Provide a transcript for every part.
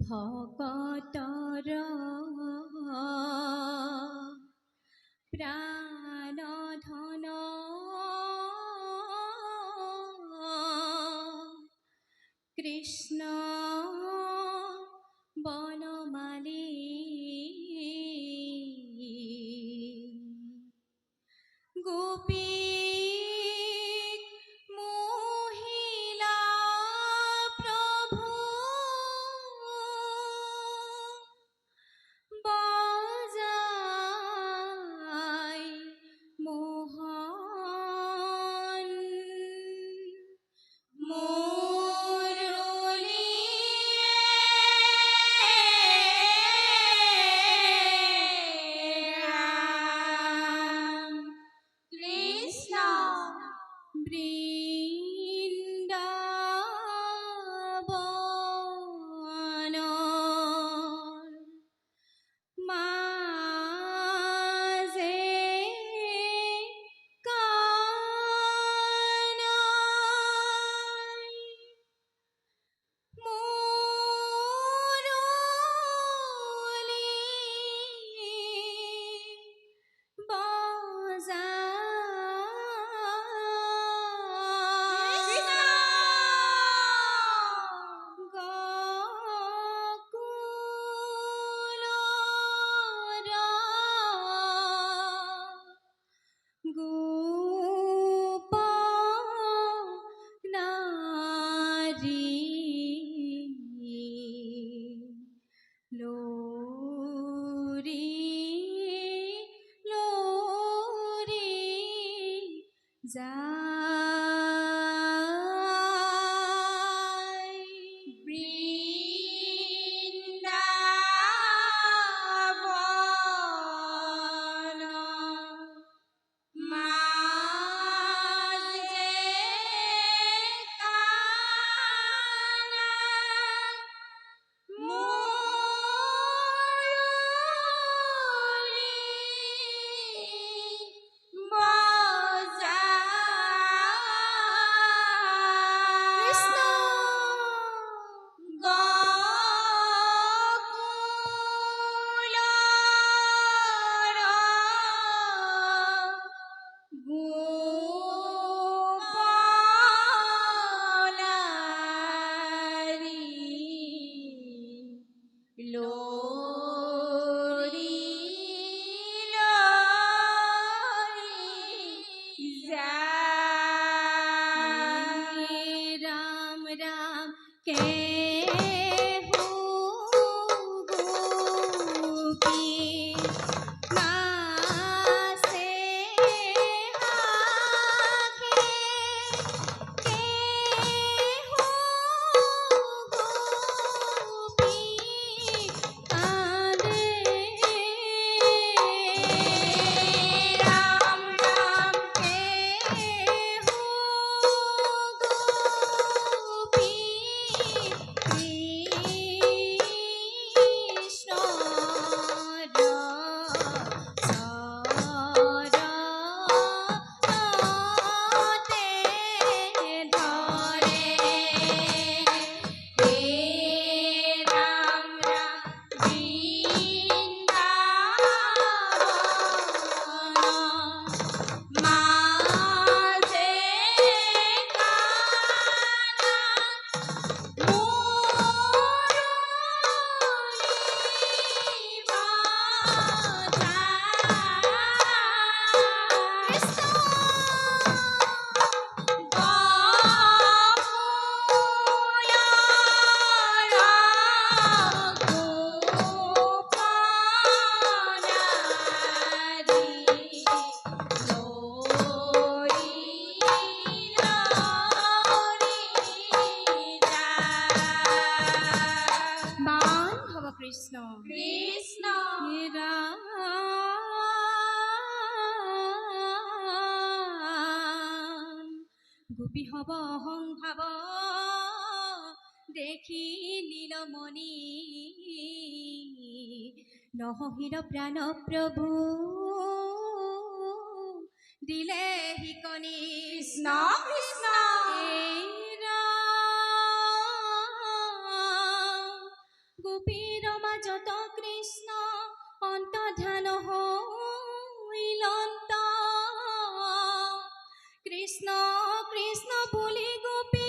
ভকতর প্রাণধন কৃষ্ণ বনমালী গোপী মহিলা প্রভু বাজায় মোহন মুরলী রাম কৃষ্ণ বৃন্দাবন মাঝে কানাই মুরলী লোরি লোরি যায় বৃন্দাবন মাঝে কানাই মুরলী বাজায় গোপনারী লোরি লোরি যায় রাম রাম কে হো গোপী নাচে হাঁকে কে হো গোপী কাঁদে রাম রাম কে হো গোপী কৃষ্ণ চরণতে ধরে হে রাম রাম বৃন্দাবন মাঝে কানাই মুরলী বান ভব কৃষ্ণ কৃষ্ণ রাম গোপী হব অহং ভাব দেখি নীলমণি নহীর প্রাণ প্রভু দিলে হিকনি কৃষ্ণ কৃষ্ণ গোপীৰ মাজত কৃষ্ণ অন্তৰ্ধান হৈলন্ত কৃষ্ণ কৃষ্ণ বুলি গোপী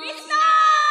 বিচাৰি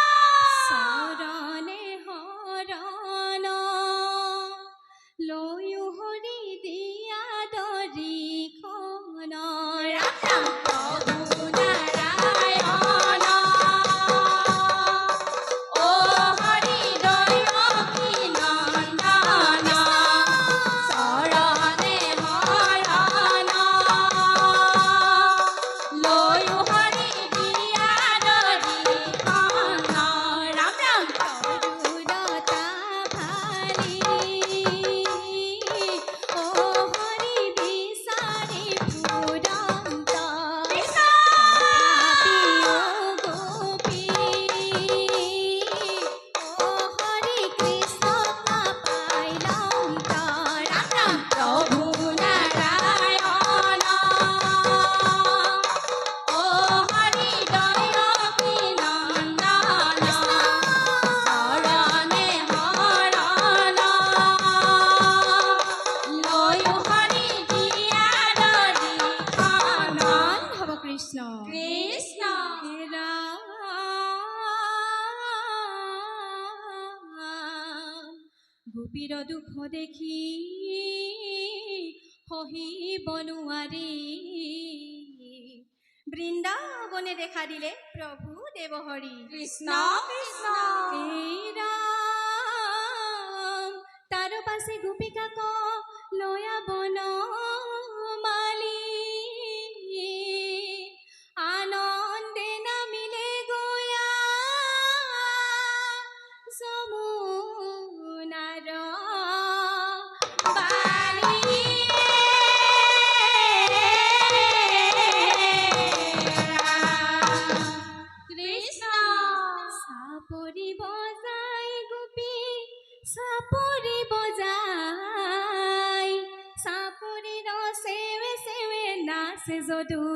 গোপীৰ দুখ দেখি সহিব নোৱাৰি বৃন্দাবনে দেখা দিলে প্ৰভু দেৱহৰি কৃষ্ণ কৃষ্ণ এই ৰাম তাৰ পাছে গোপিকাক লয়া বন মালি আনন্দে নামিলে গয়া যমুনাৰ বালি কৃষ্ণ চাপৰি বজাই গোপী চাপৰি বজাই চাপৰিৰ চেৱে চেৱে নাচে যদু